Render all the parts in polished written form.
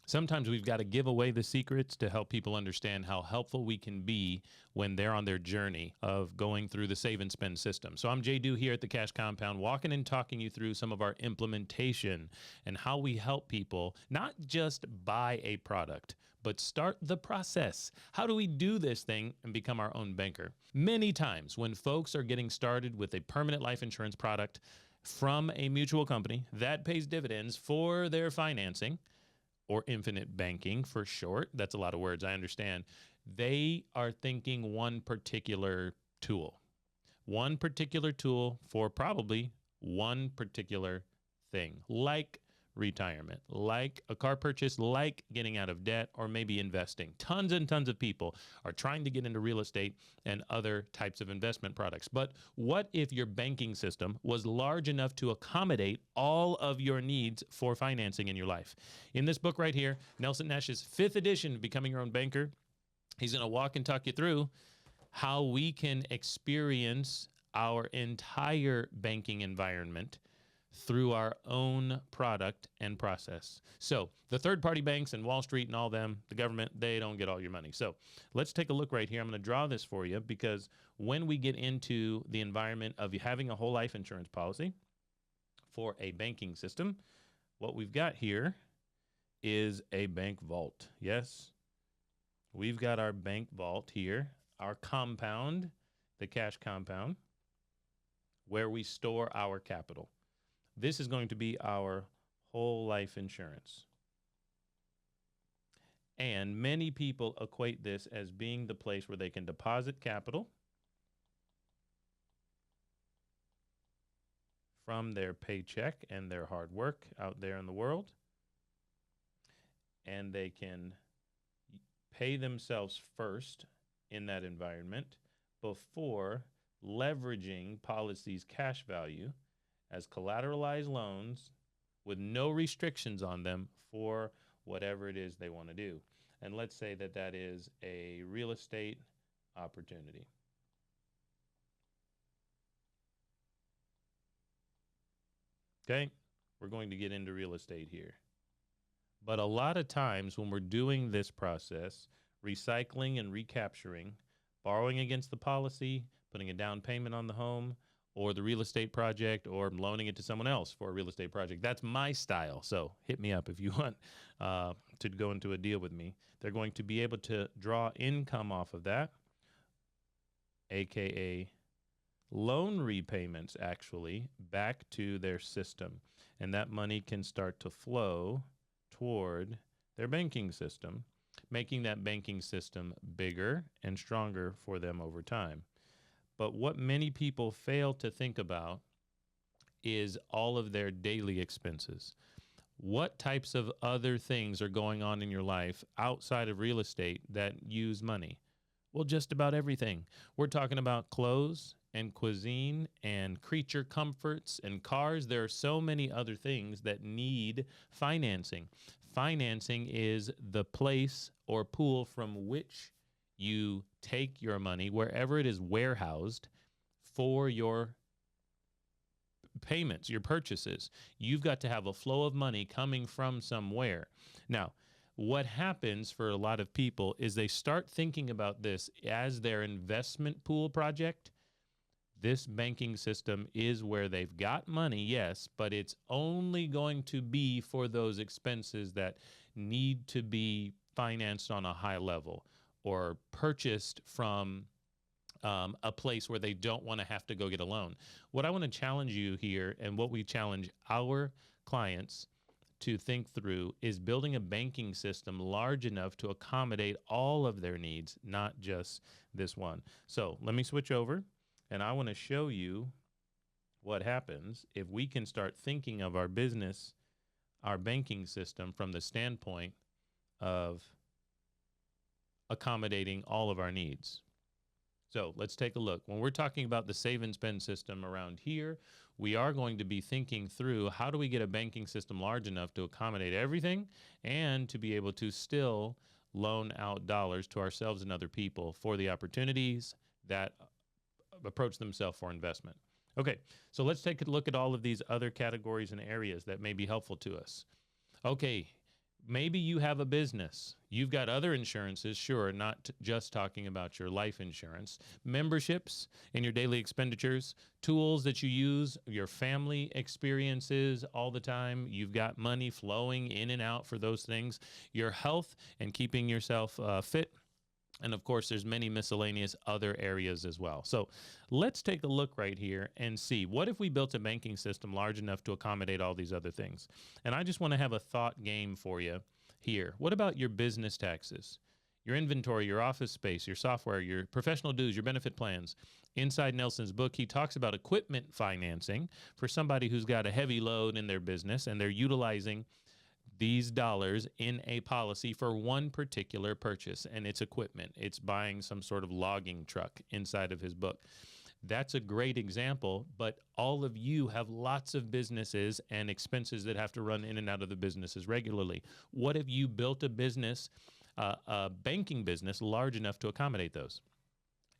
Sometimes we've got to give away the secrets to help people understand how helpful we can be when they're on their journey of going through the save and spend system. So I'm JDew here at the Cash Compound, walking and talking you through some of our implementation and how we help people not just buy a product, but start the process. How do we do this thing and become our own banker? Many times when folks are getting started with a permanent life insurance product from a mutual company that pays dividends for their financing, or infinite banking for short, that's a lot of words, I understand, they are thinking one particular tool for probably one particular thing, like retirement, like a car purchase, like getting out of debt, or maybe investing. Tons and tons of people are trying to get into real estate and other types of investment products. But what if your banking system was large enough to accommodate all of your needs for financing in your life? In this book right here, Nelson Nash's 5th edition, Becoming Your Own Banker, he's going to walk and talk you through how we can experience our entire banking environment through our own product and process. So the third-party banks and Wall Street and all them, the government, they don't get all your money. So let's take a look right here. I'm going to draw this for you because when we get into the environment of having a whole life insurance policy for a banking system, what we've got here is a bank vault. Yes, we've got our bank vault here, our compound, the cash compound, where we store our capital. This is going to be our whole life insurance. And many people equate this as being the place where they can deposit capital from their paycheck and their hard work out there in the world. And they can pay themselves first in that environment before leveraging policy's cash value as collateralized loans with no restrictions on them for whatever it is they want to do. And let's say that that is a real estate opportunity. Okay, we're going to get into real estate here. But a lot of times when we're doing this process, recycling and recapturing, borrowing against the policy, putting a down payment on the home, or the real estate project, or loaning it to someone else for a real estate project. That's my style. So hit me up if you want to go into a deal with me. They're going to be able to draw income off of that, AKA loan repayments, actually, back to their system. And that money can start to flow toward their banking system, making that banking system bigger and stronger for them over time. But what many people fail to think about is all of their daily expenses. What types of other things are going on in your life outside of real estate that use money? Well, just about everything. We're talking about clothes and cuisine and creature comforts and cars. There are so many other things that need financing. Financing is the place or pool from which you take your money, wherever it is warehoused, for your payments, your purchases. You've got to have a flow of money coming from somewhere. Now, what happens for a lot of people is they start thinking about this as their investment pool project. This banking system is where they've got money, yes, but it's only going to be for those expenses that need to be financed on a high level, or purchased from a place where they don't want to have to go get a loan. What I want to challenge you here, and what we challenge our clients to think through, is building a banking system large enough to accommodate all of their needs, not just this one. So let me switch over, and I want to show you what happens if we can start thinking of our business, our banking system, from the standpoint of accommodating all of our needs. So let's take a look. When we're talking about the save and spend system around here, we are going to be thinking through how do we get a banking system large enough to accommodate everything and to be able to still loan out dollars to ourselves and other people for the opportunities that approach themselves for investment. Okay, so let's take a look at all of these other categories and areas that may be helpful to us. Okay, Maybe you have a business. You've got other insurances, sure, not just talking about your life insurance. Memberships in your daily expenditures, tools that you use, your family experiences all the time. You've got money flowing in and out for those things. Your health and keeping yourself fit. And of course, there's many miscellaneous other areas as well. So let's take a look right here and see, what if we built a banking system large enough to accommodate all these other things? And I just want to have a thought game for you here. What about your business taxes, your inventory, your office space, your software, your professional dues, your benefit plans? Inside Nelson's book, he talks about equipment financing for somebody who's got a heavy load in their business and they're utilizing these dollars in a policy for one particular purchase, and it's equipment. It's buying some sort of logging truck inside of his book. That's a great example, but all of you have lots of businesses and expenses that have to run in and out of the businesses regularly. What if you built a business, a banking business large enough to accommodate those?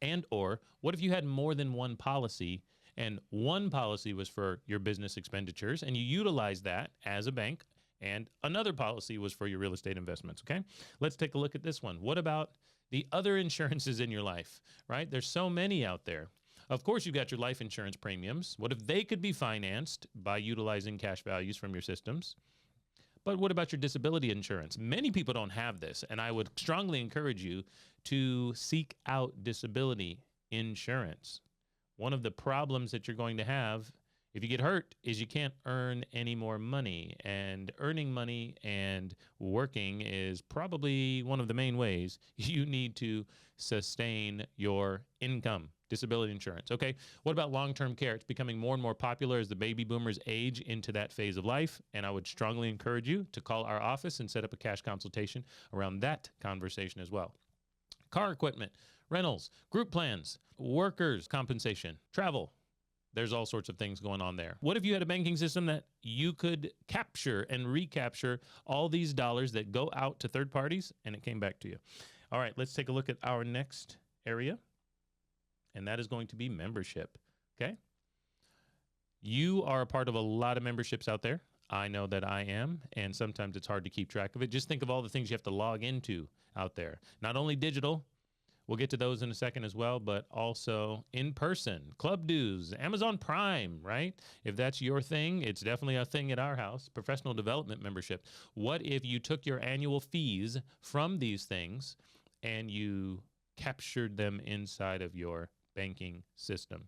And or what if you had more than one policy, and one policy was for your business expenditures and you utilize that as a bank, and another policy was for your real estate investments, okay? Let's take a look at this one. What about the other insurances in your life, right? There's so many out there. Of course, you've got your life insurance premiums. What if they could be financed by utilizing cash values from your systems? But what about your disability insurance? Many people don't have this, and I would strongly encourage you to seek out disability insurance. One of the problems that you're going to have if you get hurt is you can't earn any more money, and earning money and working is probably one of the main ways you need to sustain your income. Disability insurance. Okay. What about long-term care? It's becoming more and more popular as the baby boomers age into that phase of life. And I would strongly encourage you to call our office and set up a cash consultation around that conversation as well. Car equipment, rentals, group plans, workers' compensation, travel. There's all sorts of things going on there. What if you had a banking system that you could capture and recapture all these dollars that go out to third parties and it came back to you? All right, let's take a look at our next area, and that is going to be membership, okay? You are a part of a lot of memberships out there. I know that I am, and sometimes it's hard to keep track of it. Just think of all the things you have to log into out there. Not only digital, we'll get to those in a second as well, but also in person, club dues, Amazon Prime, right? If that's your thing, it's definitely a thing at our house. Professional development membership. What if you took your annual fees from these things and you captured them inside of your banking system?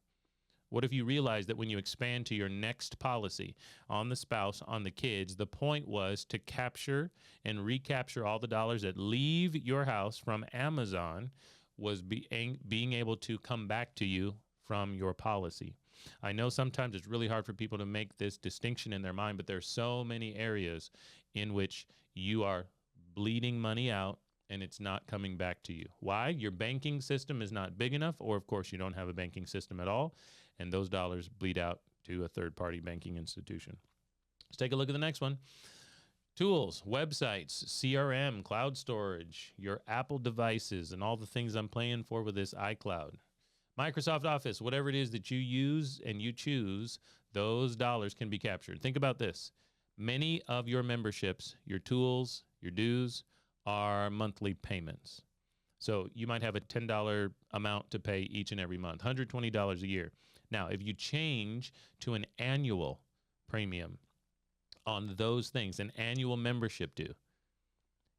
What if you realize that when you expand to your next policy on the spouse, on the kids, the point was to capture and recapture all the dollars that leave your house from Amazon was being able to come back to you from your policy. I know sometimes it's really hard for people to make this distinction in their mind, but there's so many areas in which you are bleeding money out and it's not coming back to you. Why? Your banking system is not big enough, or of course you don't have a banking system at all, and those dollars bleed out to a third-party banking institution. Let's take a look at the next one. Tools, websites, CRM, cloud storage, your Apple devices, and all the things I'm paying for with this iCloud. Microsoft Office, whatever it is that you use and you choose, those dollars can be captured. Think about this. Many of your memberships, your tools, your dues, are monthly payments. So you might have a $10 amount to pay each and every month, $120 a year. Now, if you change to an annual premium on those things, an annual membership due,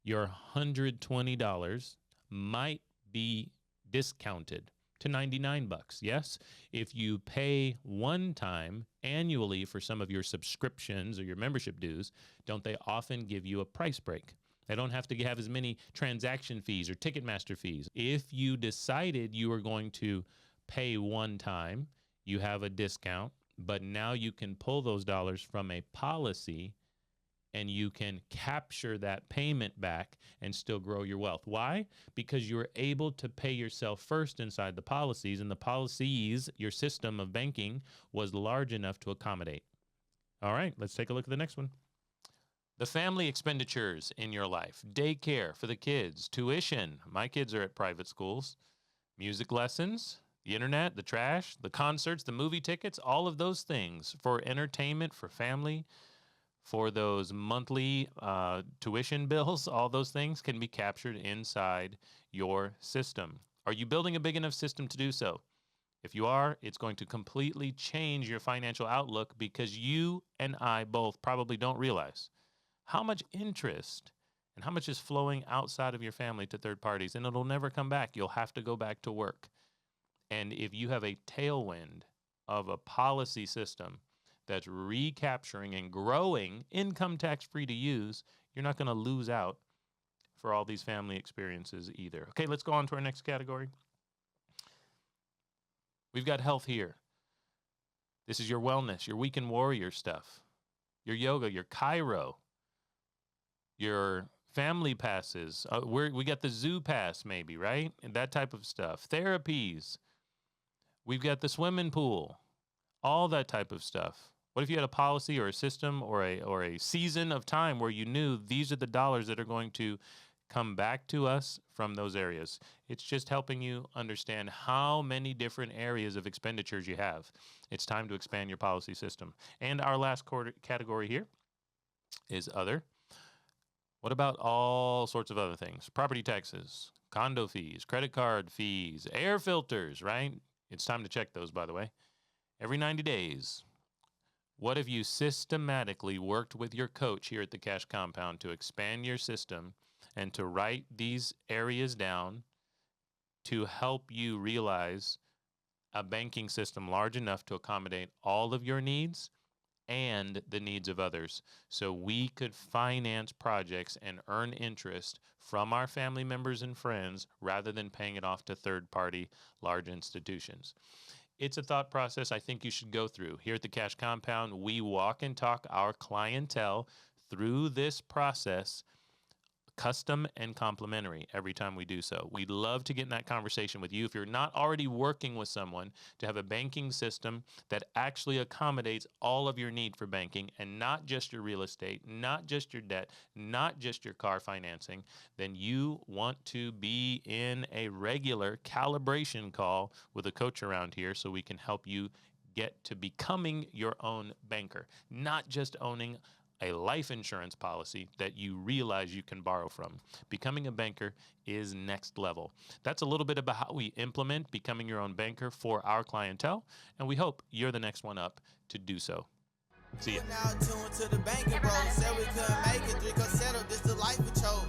your $120 might be discounted to $99. Yes, if you pay one time annually for some of your subscriptions or your membership dues, don't they often give you a price break? They don't have to have as many transaction fees or Ticketmaster fees. If you decided you were going to pay one time, you have a discount, but now you can pull those dollars from a policy and you can capture that payment back and still grow your wealth. Why? Because you're able to pay yourself first inside the policies, and the policies, your system of banking, was large enough to accommodate. All right, let's take a look at the next one. The family expenditures in your life, daycare for the kids, tuition. My kids are at private schools, music lessons, the internet, the trash, the concerts, the movie tickets, all of those things for entertainment, for family, for those monthly tuition bills, all those things can be captured inside your system. Are you building a big enough system to do so? If you are, it's going to completely change your financial outlook, because you and I both probably don't realize how much interest and how much is flowing outside of your family to third parties, and it'll never come back. You'll have to go back to work. And if you have a tailwind of a policy system that's recapturing and growing income tax free to use, you're not going to lose out for all these family experiences either. Okay, let's go on to our next category. We've got health here. This is your wellness, your weekend warrior stuff, your yoga, your chiro, your family passes. We got the zoo pass maybe, right? And that type of stuff. Therapies. We've got the swimming pool, all that type of stuff. What if you had a policy or a system or a season of time where you knew these are the dollars that are going to come back to us from those areas? It's just helping you understand how many different areas of expenditures you have. It's time to expand your policy system. And our last category here is other. What about all sorts of other things? Property taxes, condo fees, credit card fees, air filters, right? It's time to check those, by the way. Every 90 days. What if you systematically worked with your coach here at the Cash Compound to expand your system and to write these areas down to help you realize a banking system large enough to accommodate all of your needs and the needs of others, so we could finance projects and earn interest from our family members and friends rather than paying it off to third-party large institutions? It's a thought process I think you should go through. Here at the Cash Compound, we walk and talk our clientele through this process, custom and complimentary every time we do so. We'd love to get in that conversation with you. If you're not already working with someone to have a banking system that actually accommodates all of your need for banking and not just your real estate, not just your debt, not just your car financing, then you want to be in a regular calibration call with a coach around here so we can help you get to becoming your own banker, not just owning a life insurance policy that you realize you can borrow from. Becoming a banker is next level. That's a little bit about how we implement becoming your own banker for our clientele, and we hope you're the next one up to do so. See ya. Now tuned to the banking bro. Said we couldn't make it, 3 cups settled, this the life we chose.